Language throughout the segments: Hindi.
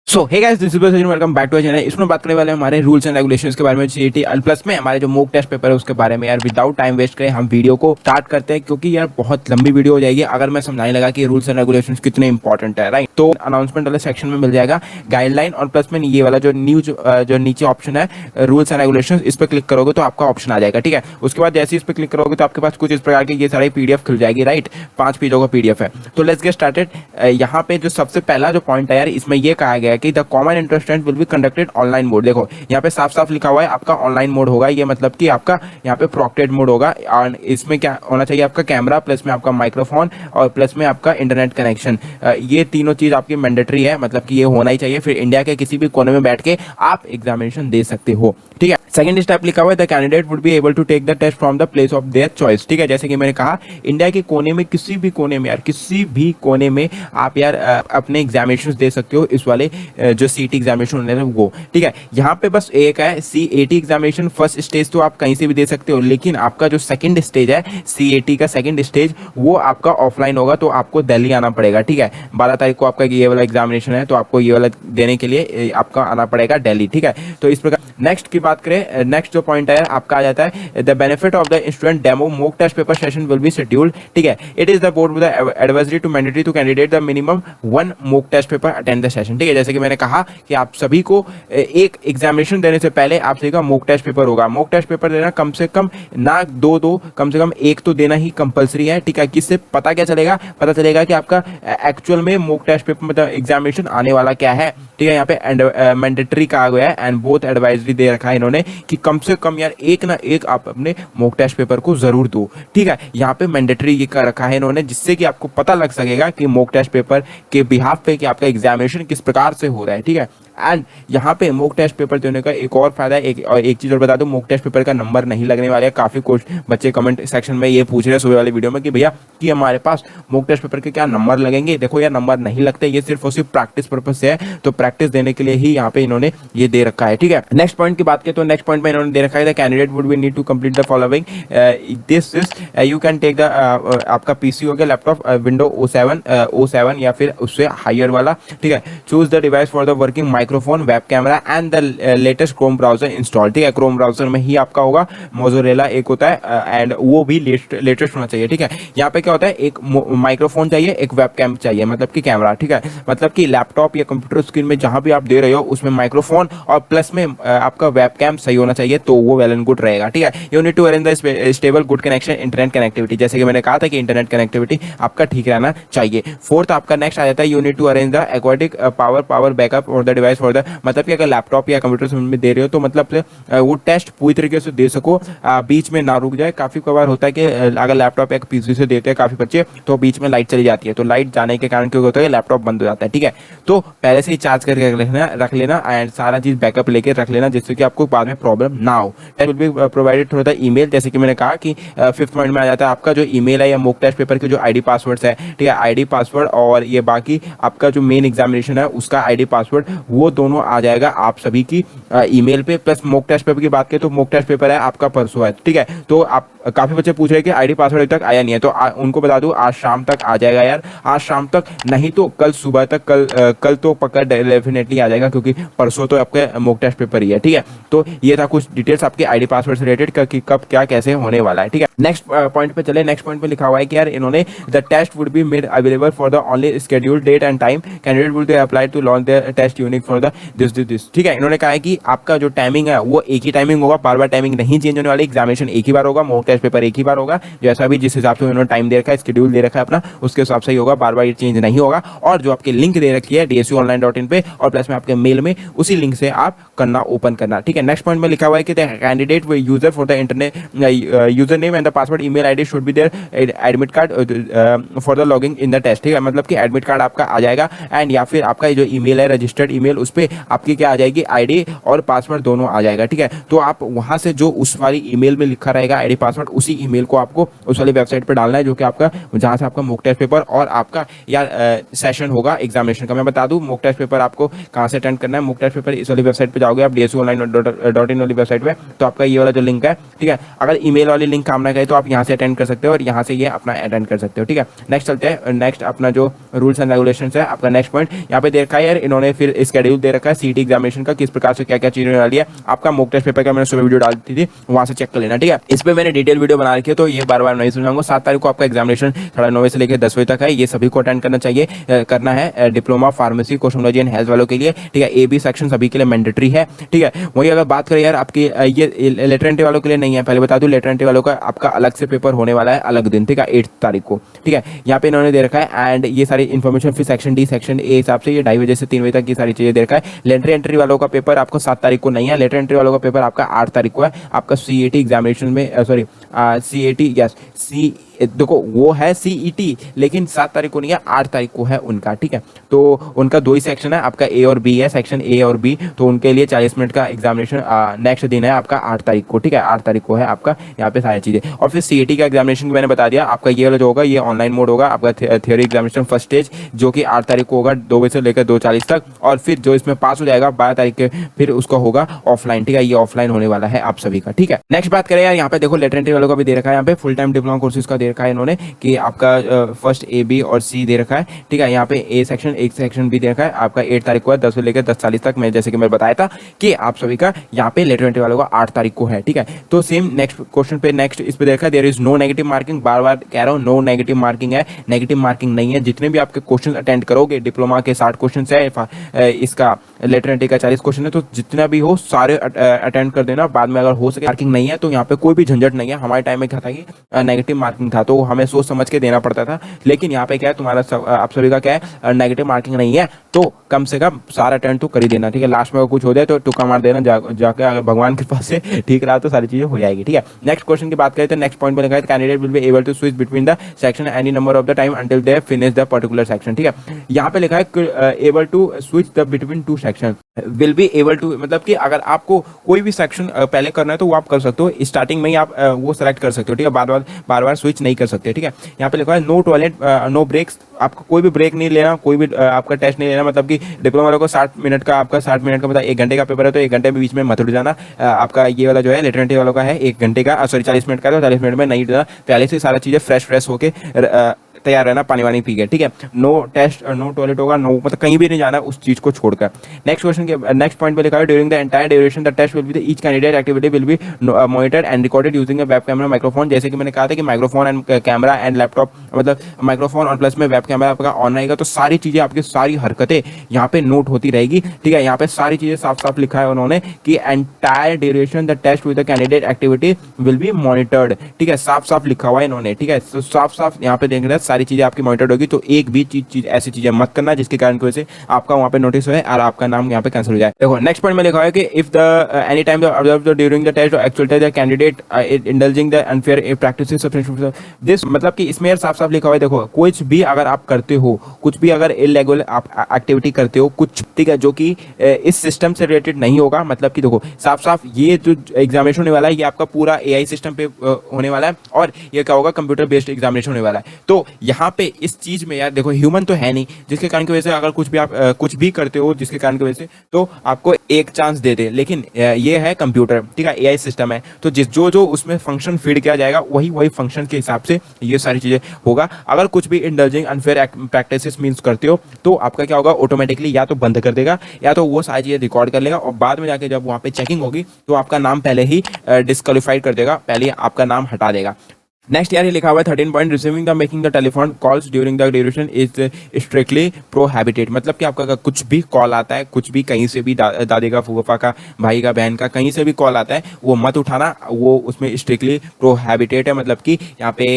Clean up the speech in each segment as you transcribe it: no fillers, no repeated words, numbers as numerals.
So hey guys, this is Sachin, welcome back to channel. इसमें बात करने वाले हैं हमारे रूल्स एंड रेगुलेशंस के बारे में, सीईटी प्लस में हमारे जो मॉक टेस्ट पेपर है उसके बारे में। यार विदाउट टाइम वेस्ट करें हम वीडियो को स्टार्ट करते हैं, क्योंकि यार बहुत लंबी वीडियो हो जाएगी अगर मैं समझाने लगा कि रूल्स एंड रेगुलेशंस कितने इंपॉर्टेंट है, राइट। तो अनाउंसमेंट वाले सेक्शन में मिल जाएगा गाइडलाइन, और प्लस में ये वाला जो जो नीचे ऑप्शन है रूल्स एंड रेगुलेशंस, इस पर क्लिक करोगे तो आपका ऑप्शन आ जाएगा, ठीक है। उसके बाद जैसे इस पर क्लिक करोगे तो आपके पास कुछ इस प्रकार की ये सारी पीडीएफ खुल जाएगी, राइट। 5 पेजों का पीडीएफ है। तो लेट्स गेट स्टार्टेड। यहाँ पे जो सबसे पहला जो पॉइंट है यार, इसमें ये कहा गया है कि the common entrance test will be conducted online mode. देखो यहाँ पे साफ साफ लिखा हुआ है आपका ऑनलाइन मोड होगा, ये मतलब कि आपका यहाँ पे प्रोक्टेड मोड होगा। और इसमें क्या होना चाहिए, आपका कैमरा प्लस में आपका माइक्रोफोन और प्लस में आपका इंटरनेट कनेक्शन, ये तीनों चीज आपकी मैंडेटरी है, मतलब कि ये होना ही चाहिए। फिर इंडिया के किसी भी कोने में बैठ के आप एग्जामिनेशन दे सकते हो, ठीक है। सेकंड स्टेप लिखा हुआ है the candidate would be able to take the test from the place of their choice, ठीक है। जैसे कि मैंने कहा, इंडिया के कोने में, किसी भी कोने में यार, किसी भी कोने में आप यार अपने एग्जामिनेशन दे सकते हो, इस वाले जो सीईटी एग्जामिनेशन होने हैं वो, ठीक है। यहाँ पे बस एक है सीएटी एग्जामिनेशन फर्स्ट स्टेज, तो आप कहीं से भी दे सकते हो, लेकिन आपका जो सेकंड स्टेज है सीएटी का सेकंड स्टेज, वो आपका ऑफलाइन होगा, तो आपको दिल्ली आना पड़ेगा, ठीक है। 12 तारीख को आपका ये वाला एग्जामिनेशन है, तो आपको ये वाला देने के लिए आपका आना पड़ेगा दिल्ली, ठीक है। तो इस प्रकार नेक्स्ट की बात करें, नेक्स्ट जो पॉइंट है आपका आ जाता है the benefit of the student demo mock test paper session will be scheduled, ठीक है। It is the board with the advisory to mandatory to candidate the minimum 1 mock test paper attend the session, ठीक है। जैसे कि मैंने कहा कि आप सभी को एक एग्जामिनेशन देने से पहले आप सभी का मॉक टेस्ट पेपर होगा। मॉक टेस्ट पेपर देना कम से कम ना दो कम से कम एक तो देना ही कंपलसरी है, ठीक है। किससे पता क्या चलेगा, पता चलेगा कि आपका एक्चुअल में मॉक टेस्ट पेपर मतलब एग्जामिनेशन आने वाला क्या है, ठीक है। यहाँ पे मैंडेटरी कहा गया है एंड बोथ एडवाइजरी दे रखा है इन्होंने कि कम से कम यार एक ना एक आप अपने मॉक टेस्ट पेपर को जरूर दो, ठीक है। यहाँ पे मैंडेटरी ये कर रखा है इन्होंने, जिससे कि आपको पता लग सकेगा कि मॉक टेस्ट पेपर के बिहाफ पे कि आपका एग्जामिनेशन किस प्रकार से हो रहा है, ठीक है। एंड यहाँ पे मॉक टेस्ट पेपर देने का एक और फायदा है, एक चीज और बता दूं, मॉक टेस्ट पेपर का नंबर नहीं लगने वाला है। काफी कुछ बच्चे कमेंट सेक्शन में ये पूछ रहे हैं सुबह वाली वीडियो में कि भैया कि हमारे पास मॉक टेस्ट पेपर के क्या नंबर लगेंगे। देखो यार, नंबर नहीं लगते, ये सिर्फ और सिर्फ प्रैक्टिस पर्पज से है, तो प्रैक्टिस देने के लिए ही यहाँ पे इन्होंने ये दे रखा है, ठीक है। नेक्स्ट पॉइंट की बात करें तो नेक्स्ट पॉइंट में इन्होंने दे रखा है candidate would be need to complete the following this is you can take the आपका पीसी हो गया, लैपटॉप, विंडो O7 या फिर उससे हायर वाला, ठीक है। Choose the device for the working microphone, web camera and the latest Chrome browser install, ठीक है। क्रोम ब्राउजर में ही आपका होगा, मोज़ोरेला एक होता है एंड वो भी लेटेस्ट होना चाहिए, ठीक है। यहाँ पे क्या होता है, एक माइक्रोफोन चाहिए, एक वेब कैम चाहिए, मतलब कि कैमरा, ठीक है। मतलब कि लैपटॉप या कंप्यूटर स्क्रीन में जहां भी आप दे रहे हो उसमें माइक्रोफोन और प्लस में आपका वेब कैम सही होना चाहिए, तो वो वेल एंड गुड रहेगा, ठीक है। You need to arrange the stable good connection internet connectivity, जैसे कि मैंने कहा था कि इंटरनेट कनेक्टिविटी आपका ठीक रहना चाहिए। फोर्थ आपका नेक्स्ट आ जाता है you need to arrange the एक्वाटिक पावर बैकअप और द डिवाइस फॉर द, मतलब कि अगर लैपटॉप या कंप्यूटर में दे रहे हो तो मतलब वो टेस्ट पूरी तरीके से दे सको, बीच में ना रुक जाए। काफी कबार होता है कि अगर लैपटॉप या पीसी से देते हैं काफी बच्चे, तो बीच में लाइट चली जाती है, तो लाइट जाने के कारण क्या होता है, लैपटॉप बंद हो जाता है, ठीक है। तो पहले से ही चार्ज करके रख लेना एंड सारा चीज बैकअप लेके रख लेना, जिससे कि आपको बाद में प्रॉब्लम ना हो। Test will be provided through the email, जैसे कि मैंने कहा कि 5th पॉइंट में आ जाता है आपका जो ईमेल है या मॉक टेस्ट पेपर के जो आईडी पासवर्ड्स है, ठीक है। आईडी पासवर्ड और ये बाकी आपका जो मेन एग्जामिनेशन है उसका आईडी पासवर्ड, वो दोनों आ जाएगा आप सभी की ईमेल पे। प्लस मॉक टेस्ट पेपर की बात करें तो मॉक टेस्ट पेपर है आपका परसों है, ठीक है। तो आप काफी बच्चे पूछ रहे हैं कि आईडी पासवर्ड अभी तक आया नहीं है, तो उनको बता दूं आज शाम तक आ जाएगा यार, आज शाम तक नहीं तो कल सुबह तक, कल तो पक्का डेफिनेटली आ जाएगा, क्योंकि परसों तो आपके मॉक टेस्ट पेपर ही है, ठीक है। तो ये था कुछ डिटेल्स आपके आईडी पासवर्ड से रिलेटेड कि कब क्या कैसे होने वाला है, ठीक है। नेक्स्ट पॉइंट पे चले। नेक्स्ट पॉइंट पे लिखा हुआ है कि यार इन्होंने the test would be made available for the only scheduled date and time, candidate would be applied to launch their test unique for the this, ठीक है। इन्होंने कहा है कि आपका जो टाइमिंग है वो एक ही टाइमिंग होगा, बार बार टाइमिंग नहीं चेंज होने वाली, एग्जामिनेशन एक ही बार होगा, मॉक टेस्ट पेपर एक ही बार होगा, जैसा भी जिस हिसाब से उन्होंने टाइम दे रखा है, शेड्यूल दे रखा है अपना, उसके हिसाब से ही होगा, बार बार ये चेंज नहीं होगा। और जो आपकी लिंक दे रखी है dsuonline.in पे और प्लस में आपके मेल में, उसी लिंक से आप करना ओपन करना, ठीक है। नेक्स्ट पॉइंट में लिखा हुआ है कि the candidate we user for the internet user name and the password email ID should be their admit card for the logging in the test, ठीक है। मतलब कि एडमिट कार्ड आपका आ जाएगा एंड या फिर आपका जो ईमेल है रजिस्टर्ड ईमेल, उस पर आपकी क्या आ जाएगी, आईडी और पासवर्ड दोनों आ जाएगा, ठीक है। तो आप वहां से जो उस वाली ईमेल में लिखा रहेगा आईडी पासवर्ड, उसी ईमेल को आपको उस वाली वेबसाइट पर डालना है, जो कि आपका जहां से आपका मॉक टेस्ट पेपर और आपका यार सेशन होगा एग्जामिनेशन का। मैं बता दूं मॉक टेस्ट पेपर आपको कहां से अटेंड करना है। मॉक टेस्ट पेपर इस वाली वेबसाइट पे जाओगे आप dsuonline.in 13 वाली वेबसाइट पे, तो आपका ये वाला जो लिंक है, ठीक है, अगर ईमेल वाली लिंक काम ना करे तो आप यहाँ से अटेंड कर सकते हो और यहाँ से ये अपना अटेंड कर सकते हो, ठीक है। नेक्स्ट चलते हैं, नेक्स्ट अपना जो रूल्स एंड रेगुलेशंस है, आपका नेक्स्ट पॉइंट यहाँ पे दे रखा है यार इन्होंने, फिर स्केड्यूल दे रखा है सीईटी एग्जामिनेशन का, किस प्रकार से क्या क्या चीजें होने वाली है। आपका मॉक टेस्ट पेपर का मैंने सुबह वीडियो डाल दी थी, वहां से चेक कर लेना, ठीक है। इस पे मैंने डिटेल वीडियो बना रखी है, तो ये बार बार नहीं समझाऊंगा। 7 तारीख को आपका एग्जामिनेशन 9:30 से लेकर 10 बजे तक है, ये सभी को अटेंड करना चाहिए, करना है। डिप्लोमा फार्मेसी कोस्मेटोलॉजी एंड हेल्थ वालों के लिए, ठीक है। AB सेक्शन सभी के लिए मैंडेटरी है, ठीक है। वही अगर बात करें यार आपकी ये लेटर एंट्री वालों के लिए नहीं है, पहले बता दूं लेटर एंट्री वालों का आपका अलग से पेपर होने वाला है, अलग दिन, ठीक है, 8 तारीख को, ठीक है। यहाँ पे इन्होंने दे रखा है एंड ये सारी इन्फॉर्मेशन फिर सेक्शन डी सेक्शन ए हिसाब से ये 2:30 बजे से 3 बजे तक की सारी चीजें दे रखा है। लेटर एंट्री वालों का पेपर आपको 7 तारीख को नहीं है, लेटर एंट्री वालों का पेपर आपका 8 तारीख को है। आपका CAT एग्जामिनेशन में सॉरी CAT यस सी देखो वो है CET, लेकिन 7 तारीख को नहीं है, 8 तारीख को है उनका, ठीक है। तो उनका 2 ही सेक्शन है, आपका A और B है, सेक्शन A और B, तो उनके लिए 40 मिनट का एग्जामिनेशन नेक्स्ट दिन है आपका 8 तारीख को, ठीक है। 8 तारीख को है आपका यहाँ पे सारी चीजें। और फिर CAT का एग्जामिनेशन मैंने बता दिया, आपका ये वाला जो होगा ये ऑनलाइन मोड होगा, आपका थियोरी एग्जामिनेशन फर्स्ट स्टेज जो कि 8 तारीख को होगा 2 बजे से लेकर 2:40 तक, और फिर जो इसमें पास हो जाएगा 12 तारीख के फिर उसका होगा ऑफलाइन, ठीक है। ये ऑफलाइन होने वाला है आप सभी का, ठीक है। नेक्स्ट बात करें यार, यहाँ पे देखो लेटर एंट्री वालों का भी दे रखा है, यहाँ पे फुल टाइम डिप्लोमा कोर्सेज का दे रखा है इन्होंने कि आपका फर्स्ट A B और C दे रखा है, ठीक है। यहाँ पे A सेक्शन एक सेक्शन भी दे रखा है, आपका 8 तारीख को है 10 से लेकर 10:40 तक, मैं जैसे कि मैं बताया था कि आप सभी का यहाँ पे लेटर एंट्री वालों का 8 तारीख को है, ठीक है। तो सेम नेक्स्ट क्वेश्चन पे नेक्स्ट इस पे देखा है, there is no negative marking, बार बार कह रहा हूँ नो नेगेटिव मार्किंग है, नेगेटिव मार्किंग नहीं है। जितने भी आपके क्वेश्चन अटेंड करोगे, डिप्लोमा के 60 क्वेश्चन है, इसका लेटर एंट्री का 40 क्वेश्चन है, तो जितना भी हो सारे अटेंड कर देना। बाद में अगर हो सके मार्किंग नहीं है तो यहाँ पे कोई भी झंझट नहीं है। हमारे टाइम में क्या था कि नेगेटिव मार्किंग था तो हमें सोच समझ के देना पड़ता था, लेकिन यहाँ पे क्या है तुम्हारा आप सभी का क्या है नेगेटिव मार्किंग नहीं है, तो कम से कम सारा अटेंड तो कर ही देना, ठीक है। लास्ट में अगर कुछ हो जाए तो टुक्का मार देना, जाके अगर भगवान के पास से ठीक रहा तो सारी चीजें हो जाएगी, ठीक है। नेक्स्ट क्वेश्चन की बात करें तो नेक्स्ट पॉइंट पे लिखा है candidate will be able to switch between the section any number of the time until they finish the particular section, ठीक है। यहाँ पे लिखा है able to switch the between 2 section, will be able to मतलब कि अगर आपको कोई भी सेक्शन पहले करना है तो वो आप कर सकते हो, स्टार्टिंग में ही आप वो सेलेक्ट कर सकते हो, ठीक है। बार बार स्विच नहीं कर सकते, ठीक है। यहाँ पे लिखा है नो टॉयलेट नो ब्रेक्स, आपको कोई भी ब्रेक नहीं लेना, कोई भी आपका टेस्ट नहीं लेना, मतलब कि डिप्लोमा वालों को 60 मिनट का आपका 60 मिनट का मतलब 1 घंटे का पेपर है तो 1 घंटे में बीच में मत उठ जाना। आपका ये वाला जो है लेटर एंट्री वालों का है 1 घंटे का सॉरी 40 मिनट का, तो 40 मिनट में नहीं उठना, पहले से सारा चीजें फ्रेश होके तैयार रहना, पानी वानी पी के, ठीक है। नो टेस्ट नो टॉयलेट होगा, नो मतलब कहीं भी नहीं जाना उस चीज को छोड़कर। नेक्स्ट क्वेश्चन के नेक्स्ट पॉइंट पे लिखा है during the entire duration the test will be each candidate activity will be monitored and recorded using a web camera microphone. जैसे कि मैंने कहा था कि microphone and camera and laptop मतलब माइक्रोफोन और प्लस में वेब कैमरा आपका ऑन रहेगा, तो सारी चीजें आपकी सारी हरकतें यहाँ पे नोट होती रहेगी, ठीक है। यहाँ पे सारी चीजें साफ साफ लिखा है उन्होंने कि entire duration the test with the candidate activity will be monitored, ठीक है। साफ साफ लिखा हुआ है इन्होंने, ठीक है। तो साफ साफ यहाँ पे देख रहे हैं सारी चीजें आपकी मॉनिटर्ड होगी, तो एक भी चीज ऐसी चीजें मत करना जिसके कारण की वजह से आपका वहां पे नोटिस हो और आपका नाम यहाँ पे कैंसिल हो जाए। देखो नेक्स्ट पॉइंट में लिखा है कि if the any time observe during the test actual test the candidate indulging the unfair practices this, मतलब कि इसमें साफ साफ लिखा हुआ है, देखो कुछ भी अगर आप करते हो, कुछ भी अगर इललीगल आप एक्टिविटी करते हो कुछ, ठीक है, जो कि इस सिस्टम से रिलेटेड नहीं होगा, मतलब कि देखो साफ साफ ये जो एग्जामिनेशन होने वाला है ये आपका पूरा AI सिस्टम पे होने वाला है और ये क्या होगा कंप्यूटर बेस्ड एग्जामिनेशन होने वाला है। तो यहाँ पे इस चीज में यार देखो ह्यूमन तो है नहीं, जिसके कारण की वजह से अगर कुछ भी आप कुछ भी करते हो जिसके कारण की वजह से तो आपको एक चांस दे दे, लेकिन ये है कंप्यूटर, ठीक है, AI सिस्टम है, तो जिस जो उसमें फंक्शन फीड किया जाएगा वही फंक्शन के हिसाब से ये सारी चीजें होगा। अगर कुछ भी इंडल्जिंग अनफेयर प्रैक्टिसेस मींस करते हो तो आपका क्या होगा ऑटोमेटिकली या तो बंद कर देगा या तो वो सारी चीजें रिकॉर्ड कर लेगा और बाद में जाके जब वहां पे चेकिंग होगी तो आपका नाम पहले ही डिस्क्वालीफाइड कर देगा, पहले आपका नाम हटा देगा। नेक्स्ट यार ये लिखा हुआ है 13 point receiving the making the telephone calls during the duration is strictly prohibited, मतलब कि आपका कुछ भी कॉल आता है, कुछ भी कहीं से भी दादी का फूफा का भाई का बहन का कहीं से भी कॉल आता है वो मत उठाना, वो उसमें स्ट्रिक्टली प्रोहिबिटेड है, मतलब कि यहाँ पे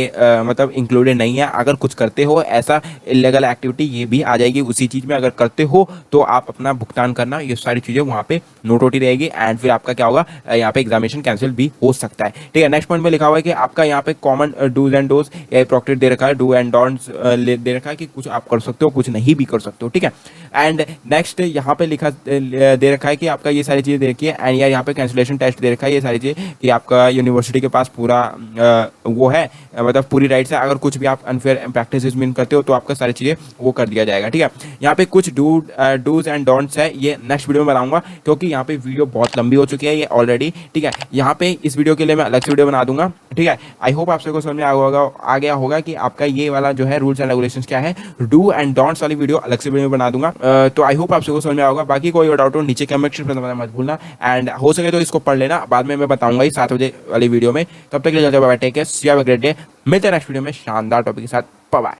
मतलब इंक्लूडेड नहीं है। अगर कुछ करते हो ऐसा इलीगल एक्टिविटी ये भी आ जाएगी उसी चीज में, अगर करते हो तो आप अपना भुगतान करना, ये सारी चीजें वहाँ पे नोट होती रहेगी एंड फिर आपका क्या होगा यहाँ पे एग्जामिनेशन कैंसिल भी हो सकता है, ठीक है। नेक्स्ट पॉइंट में लिखा हुआ है कि आपका यहाँ पे common common dos and don'ts AI proctored दे रखा है, डू एंड डोंट्स दे रखा है कि कुछ आप कर सकते हो, कुछ नहीं भी कर सकते हो, ठीक है। एंड नेक्स्ट यहाँ पे लिखा दे रखा है कि आपका ये सारी चीज़ें दे रखी है। एंड यार यहाँ पे कैंसिलेशन टेस्ट दे रखा है, ये सारी चीज़ें कि आपका यूनिवर्सिटी के पास पूरा वो है, मतलब पूरी राइट्स है। अगर कुछ भी आप अनफेयर प्रैक्टिसेस में करते हो तो आपका सारी चीज़ें वो कर दिया जाएगा, ठीक है। यहाँ पे कुछ डूज एंड डोंट्स है, ये नेक्स्ट वीडियो में बनाऊंगा क्योंकि यहाँ पे वीडियो बहुत लंबी हो चुकी है ये ऑलरेडी, ठीक है। यहाँ पे इस वीडियो के लिए मैं अलग से वीडियो बना दूंगा, ठीक है। आई होप आप सबको समझ में आ गया होगा कि आपका ये वाला जो है रूल्स एंड रेगुलेशंस क्या है। डू एंड डोंट्स वाली वीडियो अलग से वीडियो में बना दूंगा। तो आई होप आप सबको समझ में आएगा। बाकी कोई डाउट हो नीचे कमेंट सेक्शन में मत भूलना, एंड हो सके तो इसको पढ़ लेना, बाद में मैं बताऊंगा ही 7 बजे वाली वीडियो में। तब तक के लिए take care, see have a great day. मिलते हैं नेक्स्ट वीडियो में शानदार टॉपिक के साथ। Bye bye.